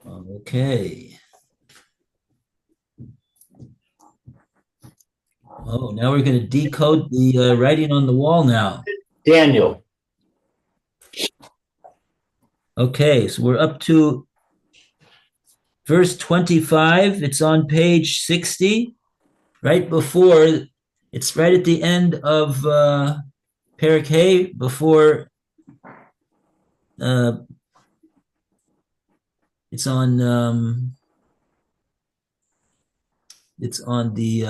Okay. Oh, now we're going to decode the writing on the wall now. Daniel. Okay, so we're up to verse 25. It's on page 60, right before, it's right at the end of Parak Hay, before uh, it's on it's on the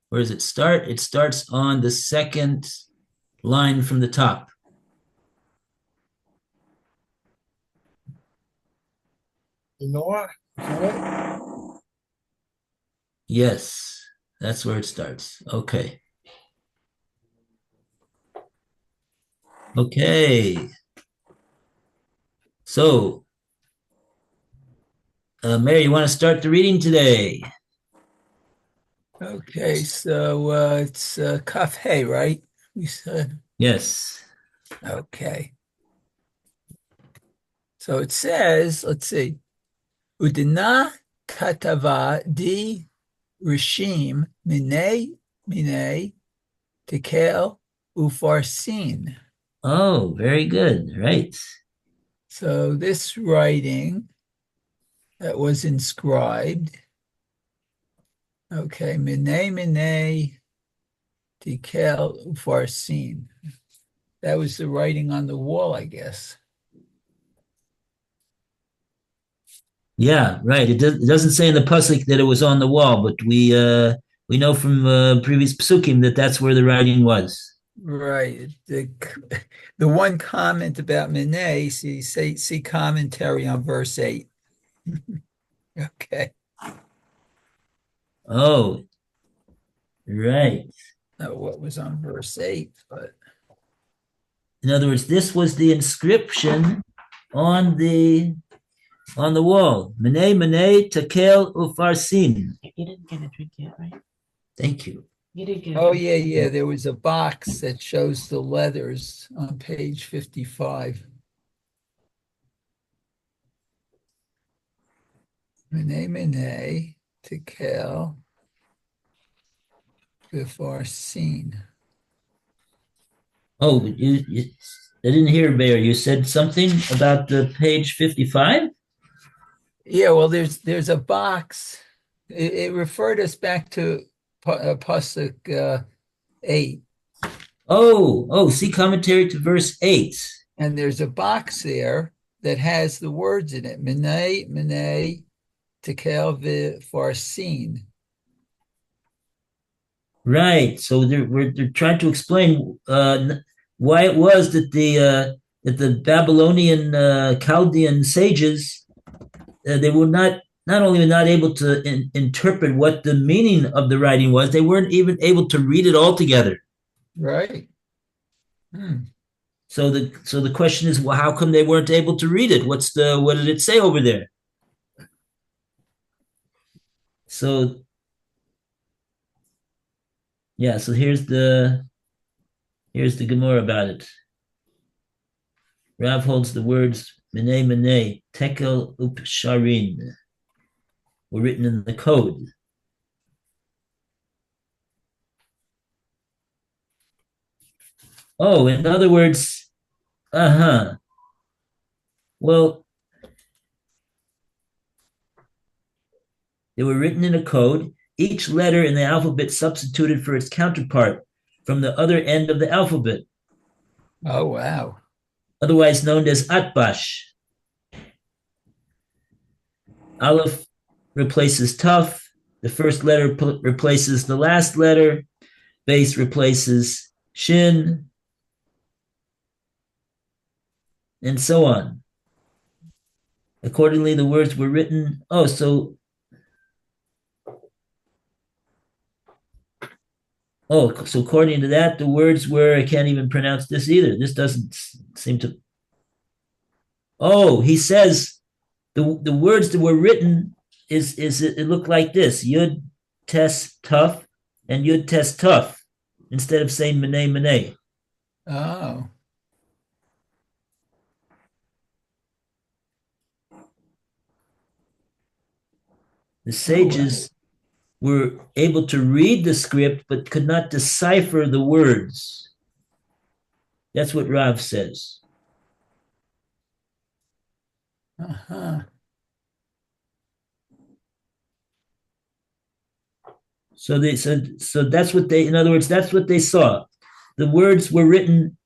where does it start? It starts on the second line from the top. Lenore, is that it? Yes, that's where it starts. Okay. Okay. So, Mary, you want to start the reading today? Okay, so it's Kaf Hey, right? We said. Yes. Okay. So it says, let's see, Udina katava di rishim mine tekel ufarsin. Oh, very good. Right. So this writing that was inscribed, okay, mine tekel ufarsin. That was the writing on the wall, I guess. Yeah, right. It doesn't say in the pasuk that it was on the wall, but we know from previous psukim that that's where the writing was. Right. The one comment about Minay, see commentary on verse 8. Okay. Oh, right. Know what was on verse 8, but In other words, this was the inscription on the wall. Mene mene tekel ufarsin. You didn't get a drink yet, right? Thank you. You did get a oh drink. yeah, there was a box that shows the letters on page 55. Mene tekel before seen. Oh, I didn't hear, Bear. You said something about the page 55? Yeah, well, there's a box. It referred us back to Pasuk 8. See commentary to verse 8. And there's a box there that has the words in it. Minay, tekel v'farsin. Right. So they're trying to explain why it was that the Babylonian Chaldean sages they were not only not able to interpret what the meaning of the writing was, they weren't even able to read it all together. Right. Hmm. So the question is, well, how come they weren't able to read it? What did it say over there? So yeah, so here's the Gemara about it. Rav holds the words Mene Mene Tekel Upsharin were written in the code. Oh, in other words, uh-huh. Well, they were written in a code, each letter in the alphabet substituted for its counterpart from the other end of the alphabet, Oh, wow. otherwise known as Atbash. Aleph replaces Tuf, the first letter replaces the last letter, Base replaces Shin, and so on. Accordingly, the words were written. So according to that, the words were, I can't even pronounce this either. This doesn't seem to. Oh, he says the words that were written is it looked like this: Yud Tes Tough and Yud Tes Tough instead of saying Mene Mene. Oh, The sages were able to read the script but could not decipher the words. That's what Rav says. Uh-huh. So they said, so that's what they, in other words, that's what they saw. The words were written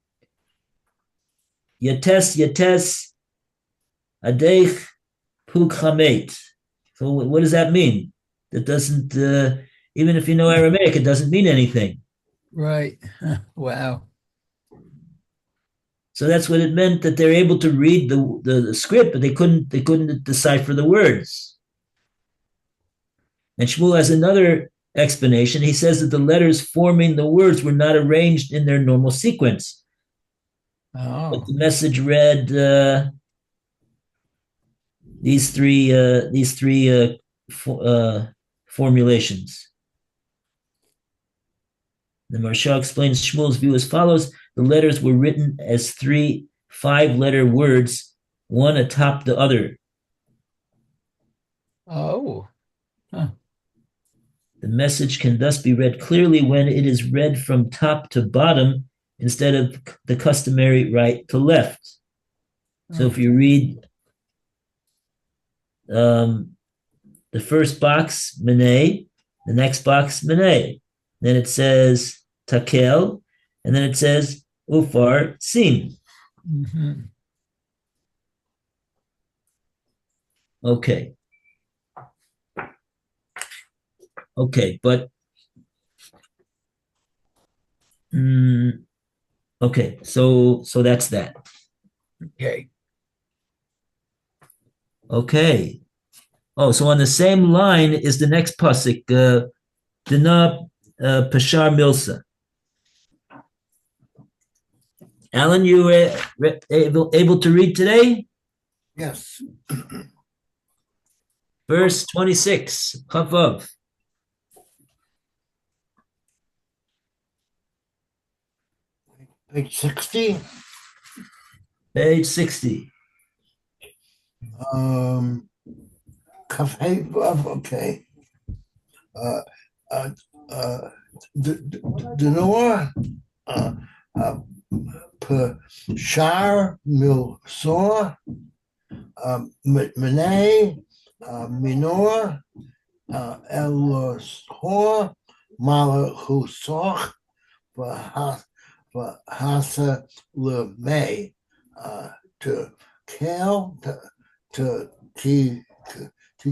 Yates, Yates, Adeich, Pukhamet. So what does that mean? That doesn't, even if you know Aramaic, it doesn't mean anything. Right. Wow. So that's what it meant, that they're able to read the script, but they couldn't decipher the words. And Shmuel has another explanation. He says that the letters forming the words were not arranged in their normal sequence. But Oh. the message read these three formulations. The Maharsha explains Shmuel's view as follows: the letters were written as 3 5-letter words, one atop the other. Oh. Huh. The message can thus be read clearly when it is read from top to bottom instead of the customary right to left. So if you read the first box, Mene, the next box, Mene, then it says Takel, and then it says Ufar Sin. Mm-hmm. Okay. Okay, but okay, so that's that. Okay. Okay. Oh, so on the same line is the next pasuk, Dina Pashar Milsa. Alan, you were able to read today? Yes. Verse 26, Chavav. Page 60. Page 60. Cafe, okay. Denor, Pashar Milsor, Mene, Minor, Eloshor, Malachusoch, Hasa Lemay, to kill, to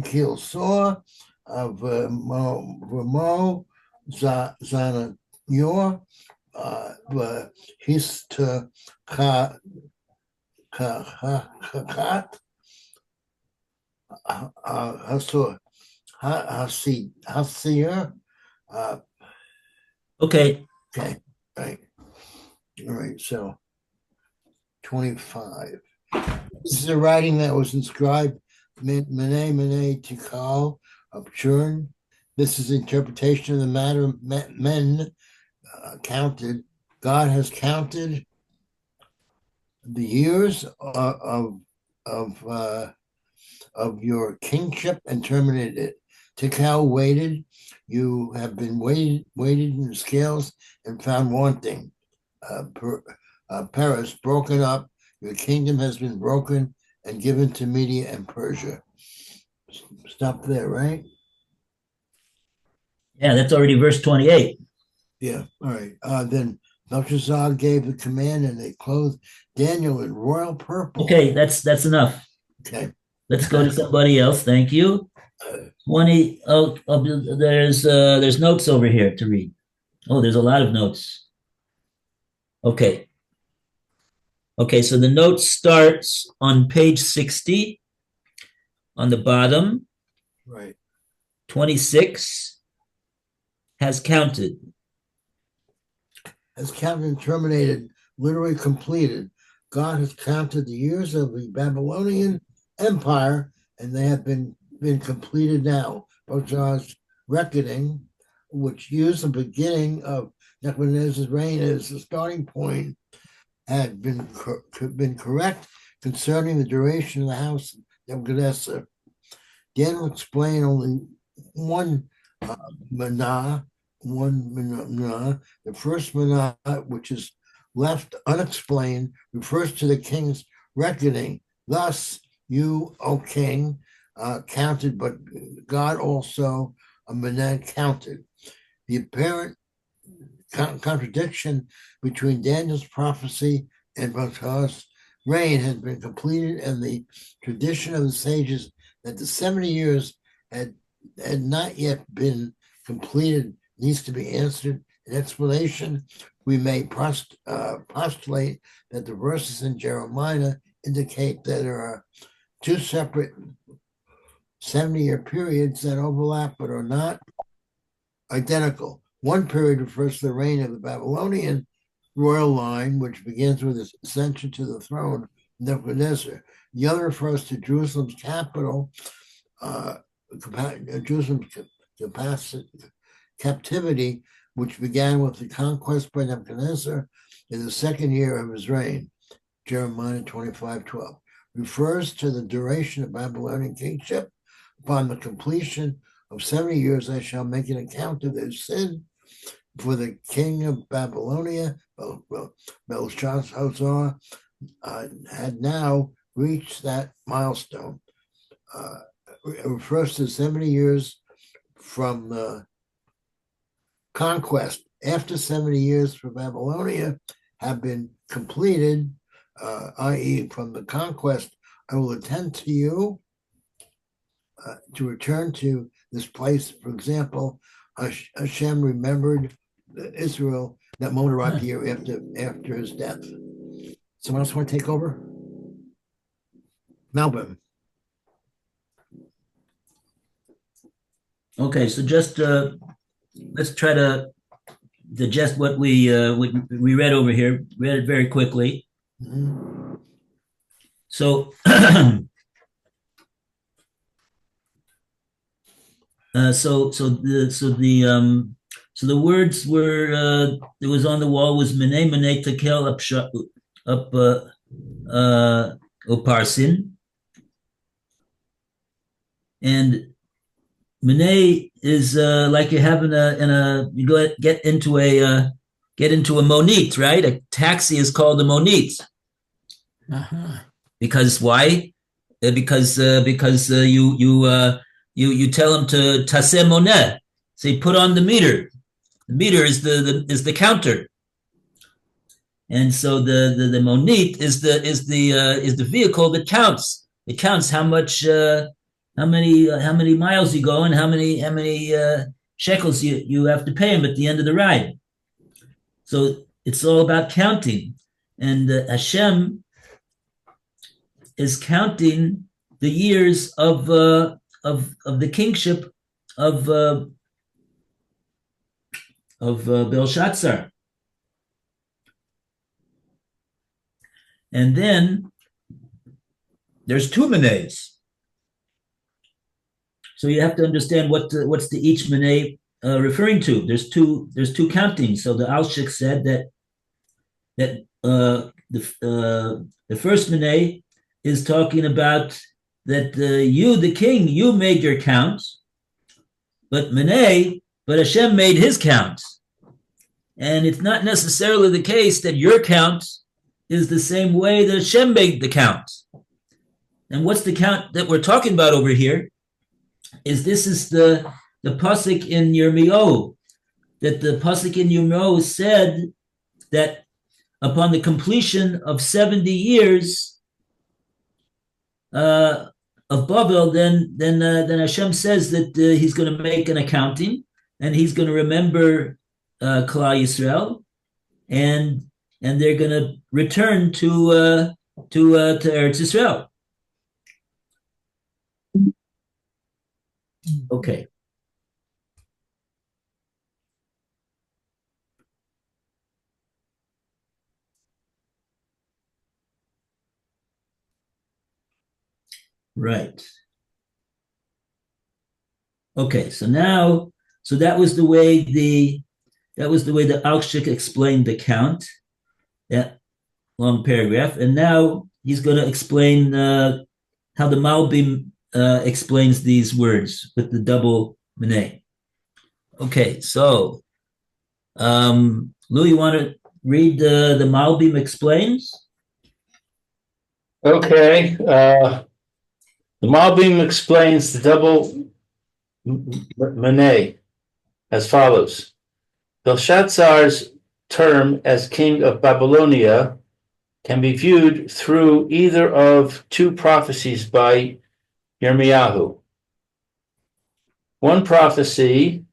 kill Sor, Vermo, Zana Yor, his to Kat, Hasur, Hasir, Okay. okay, right. All right, so 25. This is a writing that was inscribed Mene Tikal of Churn. This is interpretation of the matter men counted. God has counted the years of your kingship and terminated it. Tikal waited. You have been weighted in the scales and found wanting. Paris broken up. Your kingdom has been broken and given to Media and Persia. Stop there, right? Yeah, that's already verse 28. Yeah, all right. Then Belshazzar gave the command and they clothed Daniel in royal purple. Okay, that's enough. Okay. Let's go to somebody else. Thank you. 20. There's notes over here to read. Oh, there's a lot of notes. Okay. Okay, so the note starts on page 60 on the bottom. Right. 26 has counted. Has counted and terminated, literally completed. God has counted the years of the Babylonian Empire, and they have been completed now. Belshazzar's reckoning, which used the beginning of Nebuchadnezzar's reign as the starting point, had been correct concerning the duration of the house of Nebuchadnezzar. Daniel explained only one manah, one manah. The first manah, which is left unexplained, refers to the king's reckoning. Thus, you, O king, counted, but God also, a manah, counted. The apparent contradiction between Daniel's prophecy and Belshazzar's reign has been completed, and the tradition of the sages that the 70 years had not yet been completed needs to be answered. In explanation, we may postulate that the verses in Jeremiah indicate that there are two separate 70-year periods that overlap but are not identical. One period refers to the reign of the Babylonian royal line, which begins with his ascension to the throne, Nebuchadnezzar. The other refers to Jerusalem's capital, Jerusalem's captivity, which began with the conquest by Nebuchadnezzar in the second year of his reign. Jeremiah 25:12 refers to the duration of Babylonian kingship. Upon the completion of 70 years, I shall make an account of their sin. For the king of Babylonia, Belshazzar, had now reached that milestone. It refers to 70 years from the conquest. After 70 years for Babylonia have been completed, i.e., from the conquest, I will attend to you to return to this place. For example, Hashem remembered Israel that moment right here after his death. Someone else want to take over? Melbourne. Okay, so just let's try to digest what we read over here. Read it very quickly. Mm-hmm. So, so the words were that was on the wall was Menei Menei Tekel up Uparsin, and Menei is like you have in a you get into a monit, right? A taxi is called a monit. Uh-huh. Because why? Because you tell them to taseh moneh. So you put on the meter. The meter is the counter, and so the monit is the vehicle that counts. It counts how much how many miles you go and how many shekels you have to pay him at the end of the ride. So it's all about counting, and Hashem is counting the years of the kingship of Belshazzar. And then there's two menes. So you have to understand what's the each mene referring to. There's two countings. So the Alshik said that the first mene is talking about that you, the king, you made your count, but Hashem made his count. And it's not necessarily the case that your count is the same way that Hashem made the count. And what's the count that we're talking about over here? This is the pasuk in Yirmiyahu, that the pasuk in Yirmiyahu said that upon the completion of 70 years of Babel, then Hashem says that he's going to make an accounting, and he's going to remember Klal Yisrael, and they're going to return to Eretz Yisrael. Okay. Right. Okay, so that was the way the Alshik explained the count, that long paragraph, and now he's going to explain how the Malbim explains these words with the double Mene. Okay, so Lou, you want to read the Malbim explains? Okay. The Malbim explains the double Mene as follows. Belshazzar's term as king of Babylonia can be viewed through either of two prophecies by Yirmiyahu. One prophecy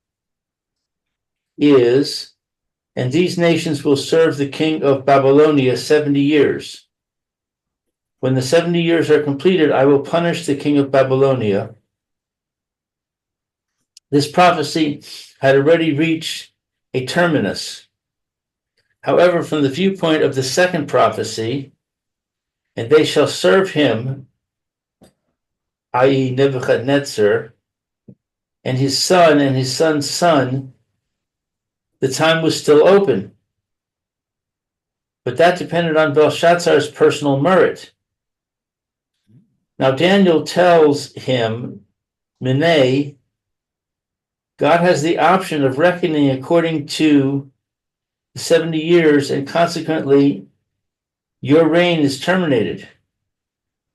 is, and these nations will serve the king of Babylonia 70 years. When the 70 years are completed, I will punish the king of Babylonia. This prophecy had already reached a terminus. However, from the viewpoint of the second prophecy, and they shall serve him, i.e., Nebuchadnezzar, and his son's son, the time was still open. But that depended on Belshazzar's personal merit. Now, Daniel tells him, Mene, God has the option of reckoning according to the 70 years, and consequently, your reign is terminated.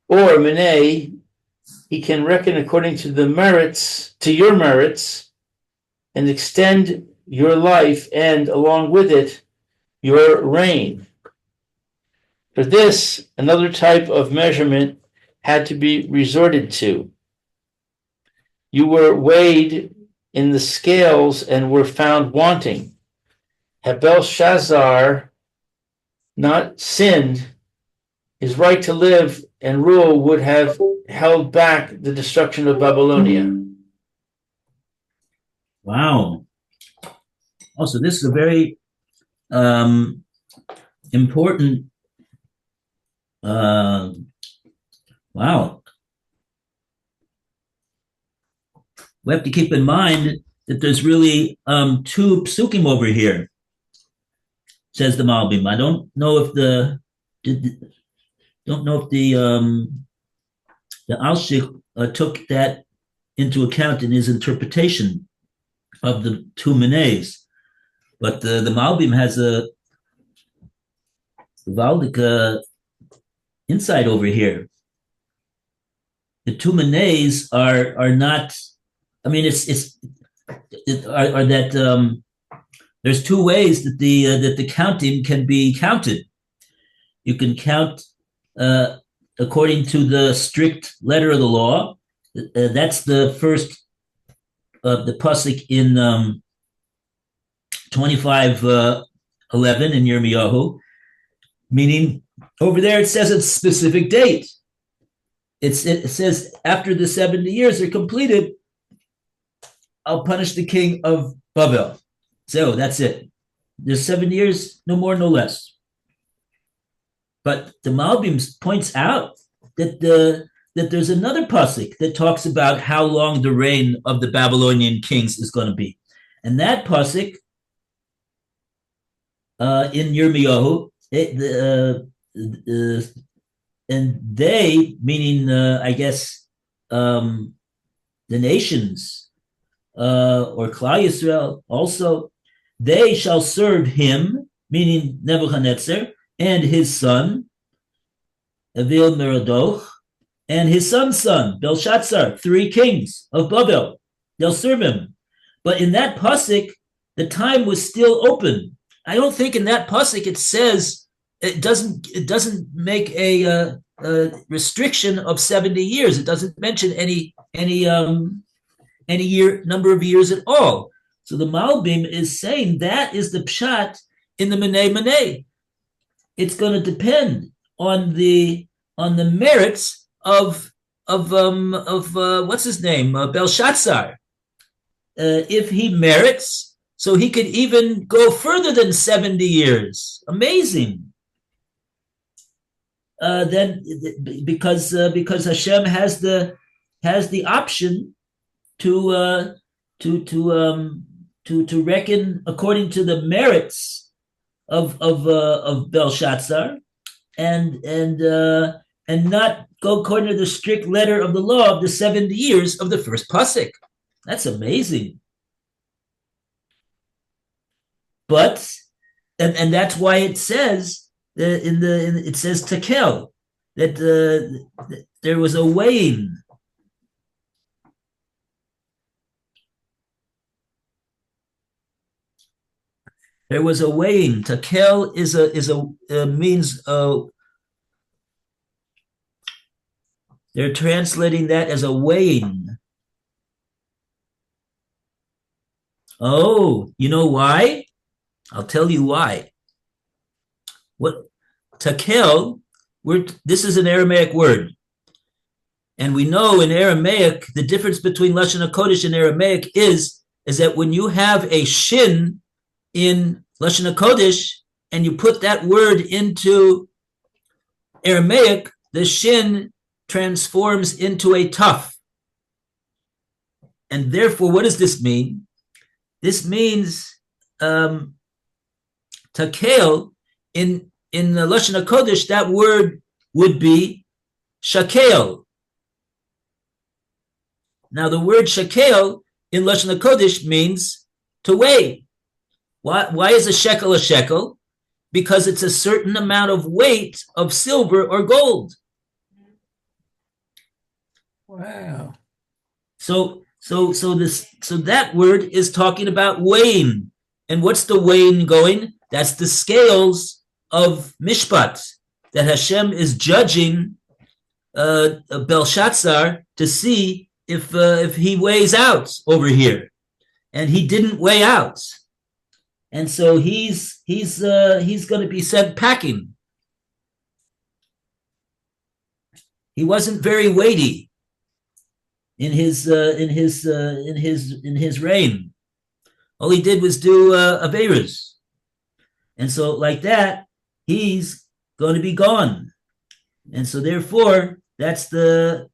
Or, Mene, he can reckon according to your merits, and extend your life, and along with it, your reign. For this, another type of measurement had to be resorted to. You were weighed in the scales and were found wanting. Had Belshazzar not sinned, his right to live and rule would have held back the destruction of Babylonia. Wow. Also, this is a very important. Wow. We have to keep in mind that there's really two psukim over here, says the Malbim. I don't know if the Alshich took that into account in his interpretation of the two Menes, but the Malbim has a Valdic insight over here. The two Menes are not. I mean, are that there's two ways that the counting can be counted. You can count according to the strict letter of the law. That's the first the pasuk in 25:11 in Yirmiyahu, meaning over there it says a specific date. It says after the 70 years are completed, I'll punish the king of Babel. So that's it. There's 7 years, no more, no less. But the Malbim points out that there's another pasuk that talks about how long the reign of the Babylonian kings is going to be, and that pasuk in Yirmiyahu, and they, meaning I guess the nations or Klal Yisrael, also they shall serve him, meaning Nebuchadnezzar, and his son Avil Merodach, and his son's son Belshazzar, 3 kings of Babel. They'll serve him. But in that pasuk, the time was still open. I don't think in that pasuk it says it doesn't make a restriction of 70 years. It doesn't mention any number of years at all. So the Malbim is saying that is the pshat in the Mene. It's going to depend on the merits of what's his name, Belshazzar. If he merits, so he could even go further than 70 years. Amazing. Then because Hashem has the option to reckon according to the merits of Belshazzar, and not go according to the strict letter of the law of the 70 years of the first pasuk. That's amazing. But and that's why it says it says tekel that there was a weighing. There was a weighing. Tekel is a means they're translating that as a weighing. Oh, you know why? I'll tell you why. What tekel? This is an Aramaic word, and we know in Aramaic the difference between Lashon HaKodesh and Aramaic is that when you have a shin in Lashon HaKodesh and you put that word into Aramaic, the shin transforms into a taf. And therefore, what does this mean? This means takel in the Lashon HaKodesh, that word would be shakel. Now, the word shakel in Lashon HaKodesh means to weigh. Why is a shekel? Because it's a certain amount of weight of silver or gold. Wow. So that word is talking about weighing. And what's the weighing going? That's the scales of mishpat that Hashem is judging Belshazzar to see if he weighs out over here, and he didn't weigh out, and so he's going to be sent packing. He wasn't very weighty in his reign. All he did was do averas, and so like that, he's going to be gone, and so therefore that's the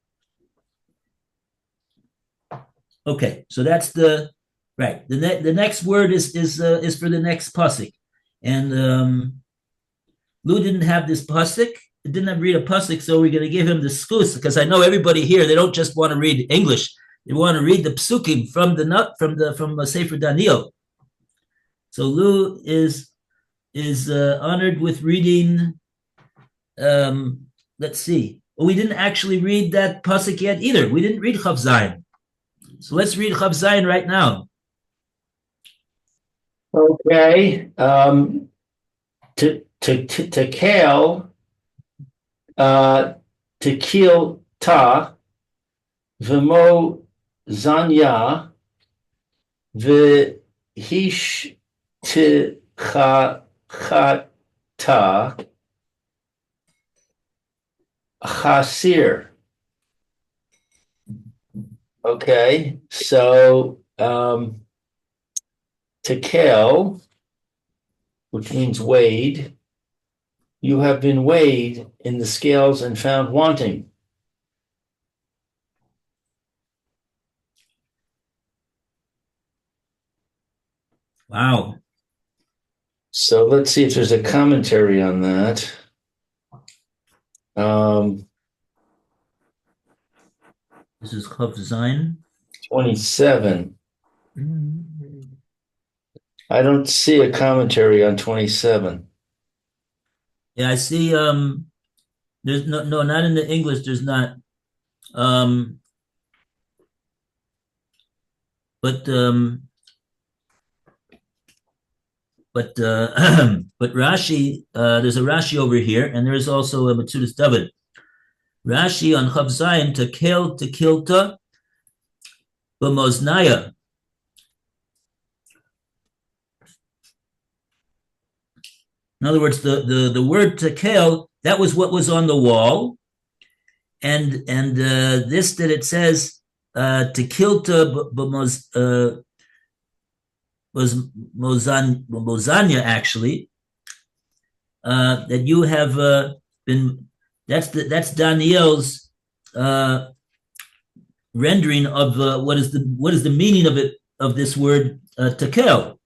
okay. So that's the right. The next word is for the next pasuk, and Lou didn't have this pasuk. Didn't read a pasuk, so we're going to give him the skus, because I know everybody here, they don't just want to read English; they want to read the psukim from the Sefer Daniel. So Lou is honored with reading. Let's see. Well, we didn't actually read that pasuk yet either. We didn't read Chav Zayin. So let's read Chav Zayin right now. Okay. To kale. Tekil ta, v'mo zanya, v'hish tichata, chasir. Okay, so tekel, which means weighed. You have been weighed in the scales and found wanting. Wow. So let's see if there's a commentary on that. This is Chav Zayin. 27. Mm-hmm. I don't see a commentary on 27. Yeah, I see. There's no, not in the English. There's not. But but Rashi. There's a Rashi over here, and there's also a Metzudas David. Rashi on Chav Zayin tekel tekilta b'moznaya. In other words, the word tekel, that was what was on the wall, and this that it says tekilta was mozanya actually, that you have been. That's Daniel's rendering of what is the meaning of this word tekel.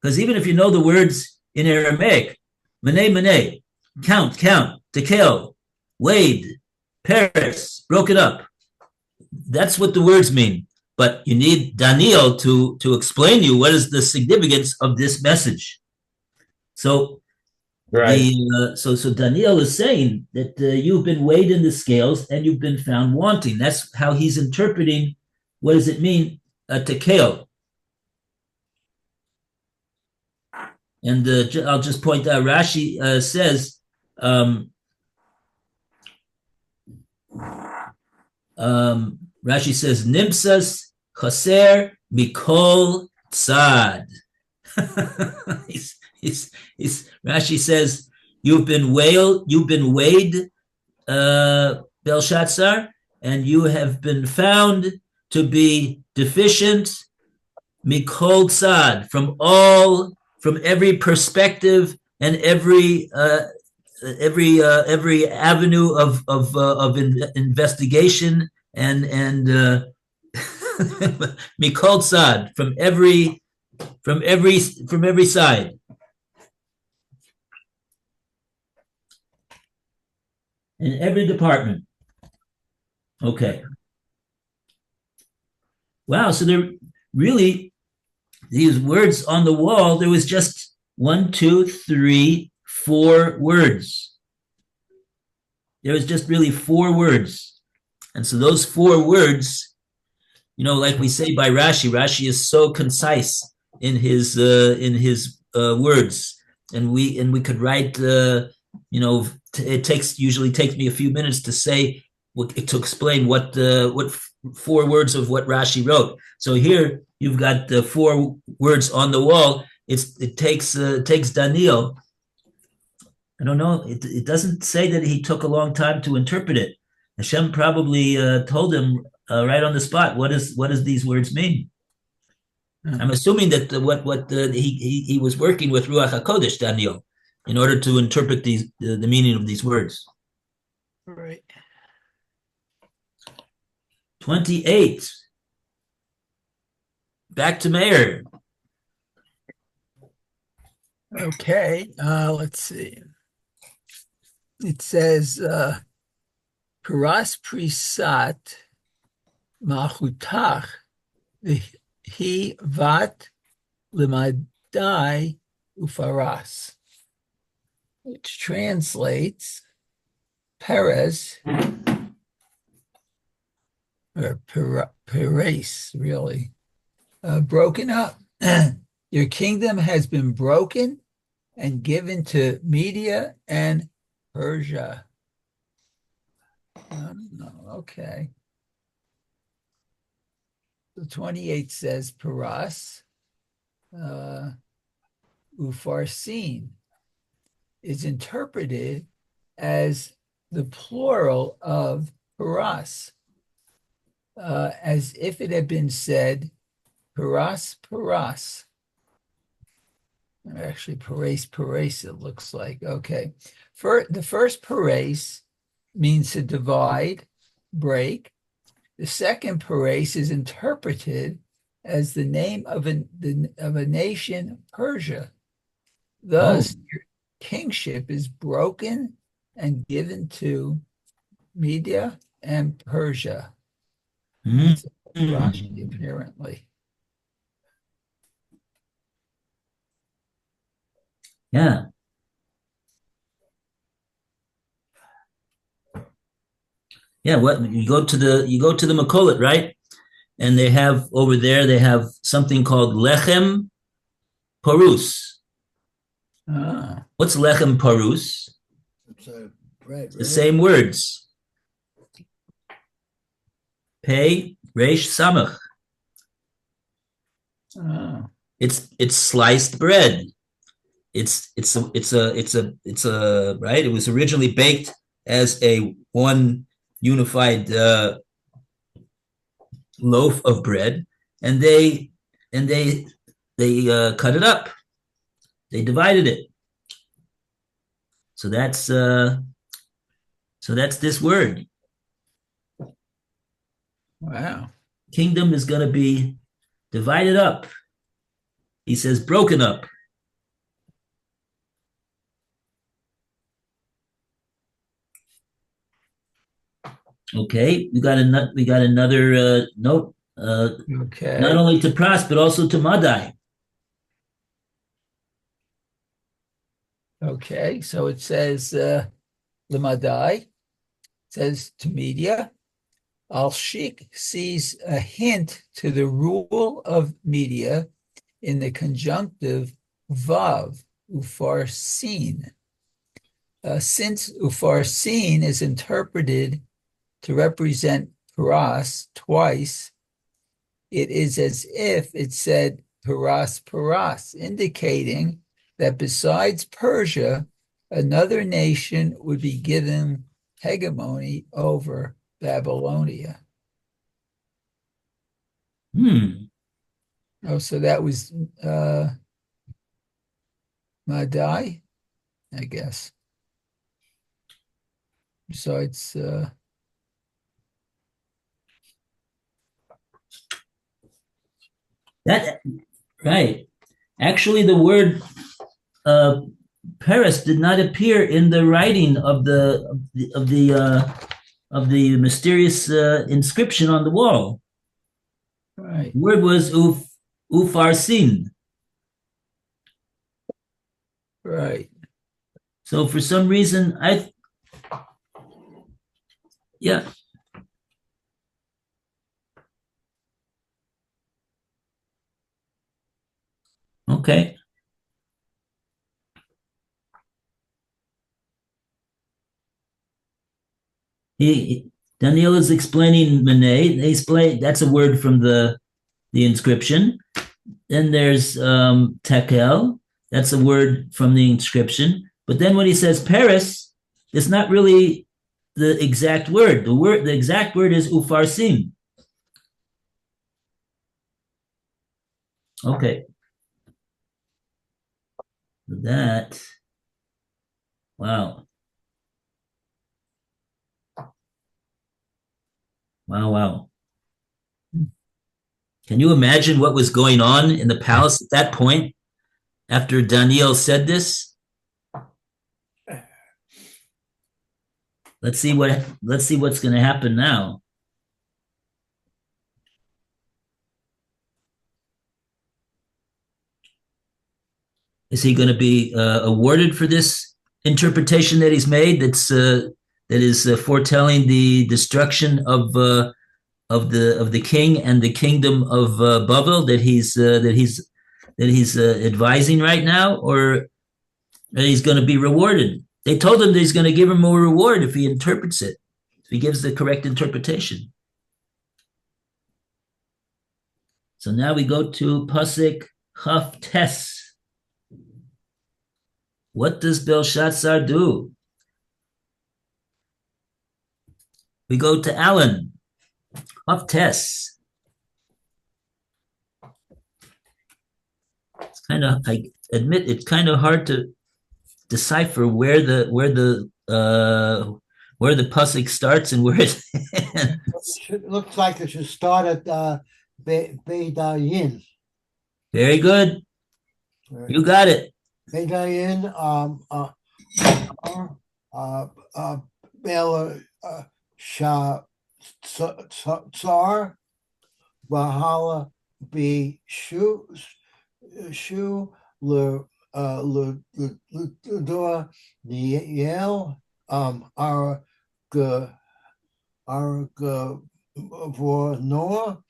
Because even if you know the words in Aramaic, meneh, count, tekel, weighed, paris, broken up. That's what the words mean. But you need Daniel to explain you what is the significance of this message. So Right. so Daniel is saying that you've been weighed in the scales and you've been found wanting. That's how he's interpreting. What does it mean tekel? And I'll just point out. Rashi says. Rashi says nimsas chaser mikol tzad. Rashi says you've been weighed, Belshazzar, and you have been found to be deficient, mikol tzad, from every perspective and every avenue of investigation and mikol tzad, from every side. In every department. Okay. Wow. So there really, these words on the wall, there was just 1, 2, 3, 4 words. There was just really 4 words. And so those 4 words, like we say by Rashi is so concise in his words. And we could write, it usually takes me a few minutes to say, to explain what 4 words of what Rashi wrote. So here you've got the 4 words on the wall. It takes Daniel. I don't know. It doesn't say that he took a long time to interpret it. Hashem probably told him right on the spot, what does these words mean? I'm assuming that he was working with Ruach HaKodesh, Daniel, in order to interpret the meaning of these words. Right. 28. Back to Meir. Okay, let's see. It says, Paras Prisat Mahutach He Vat Limadai Ufaras, which translates Perez, or Perez, really, broken up. Your kingdom has been broken and given to Media and Persia. Okay. The 28 says Paras, Ufarsin is interpreted as the plural of Paras, as if it had been said Paras, Paras. Actually, Pares, it looks like. Okay. The first Pares means to divide, break. The second Pares is interpreted as the name of a nation, Persia. Thus, your kingship is broken and given to Media and Persia. That's Rashi, apparently. Yeah. Yeah, you go to the Makolet, right? And they have over there, they have something called lechem parus. What's lechem parus? It's bread, The same words. Pei, resh, samach. It's sliced bread. It's a right. It was originally baked as a one unified loaf of bread, and they cut it up. They divided it. So that's this word. Wow. Kingdom is going to be divided up. He says broken up. Okay, we got another note. Not Okay. only to Pras but also to Madai. Okay. So it says Limadai, says to media. Al-Sheikh sees a hint to the rule of media in the conjunctive vav, ufarsin. Since ufarsin is interpreted to represent paras twice, it is as if it said paras, indicating that besides Persia, another nation would be given hegemony over Babylonia. Oh, so that was Madai, I guess. So it's That right. Actually, the word Paris did not appear in the writing of the mysterious inscription on the wall. right. The word was Ufarsin. Right. So for some reason, yeah. Okay. Daniel is explaining Manet. They explain that's a word from the inscription. Then there's tekel. That's a word from the inscription. But then when he says Paris, it's not really the exact word. The exact word is ufarsim. Okay. That. Wow. Wow. Wow. Can you imagine what was going on in the palace at that point after Daniel said this? Let's see what's going to happen now. Is he going to be awarded for this interpretation that he's made? That is foretelling the destruction of the king and the kingdom of Babel that he's advising right now, or that he's going to be rewarded? They told him that he's going to give him a reward if he interprets it, if he gives the correct interpretation. So now we go to Pasuk Chaf Tes. What does Belshazzar do? We go to Alan. Chaf Tes. I admit it's kind of hard to decipher where the pasuk starts and where it ends. It looks like it should start at Beidayin. Very good. You got it. Beidayin, Bela Shah Tsar, Bahala B. Shu Le Ludor Niel Vornor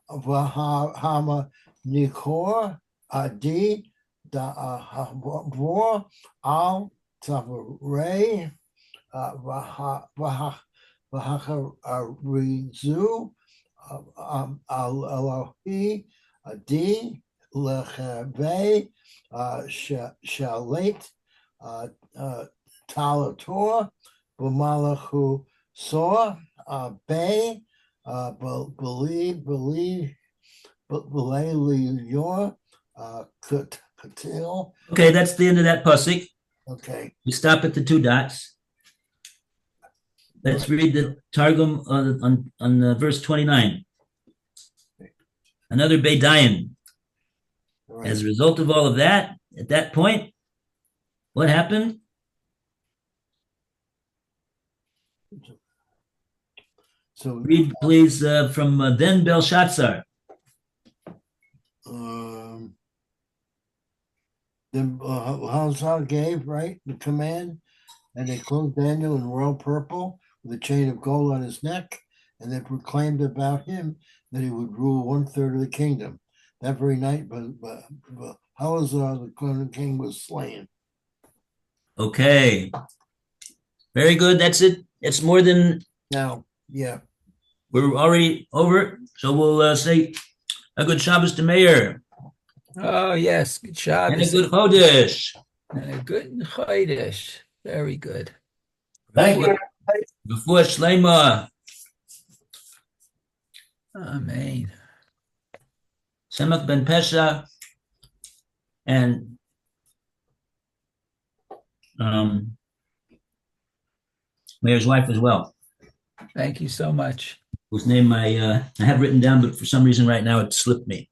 Vahama Nikor Adi Vor Al Tavaray Vaharizu Alohi Adi Lechave Shalit Talator Bumalahu Sor Bay Believe Yor Katil. Okay, that's the end of that pasuk. Okay. We stop at the two dots. Let's read the Targum on verse 29. Another Beidayin. Right. As a result of all of that, at that point, what happened? So Read, please, from then Belshazzar. then Hansel gave right the command, and they clothed Daniel in royal purple with a chain of gold on his neck, and they proclaimed about him that he would rule 1/3 of the kingdom. That very night, but Hazael, the king, was slain. Okay. Very good. That's it. It's more than Now, yeah, we're already over. So we'll say a good Shabbos to Mayor Oh, yes. Good and a Shabbos. good Chodesh. And a good Chodesh. Very good. Thank you. Before Shlema, Amen. Semach ben Pesach, and Mayor's wife as well, Thank you so much. whose name I have written down, but for some reason right now it slipped me.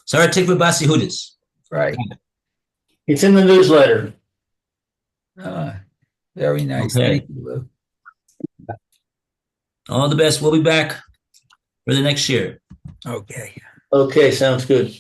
Sarah Tikva Basi Hudis. Right. It's in the newsletter. Very nice. Okay. Thank you, Lou. All the best. We'll be back for the next year. Okay. Okay, sounds good.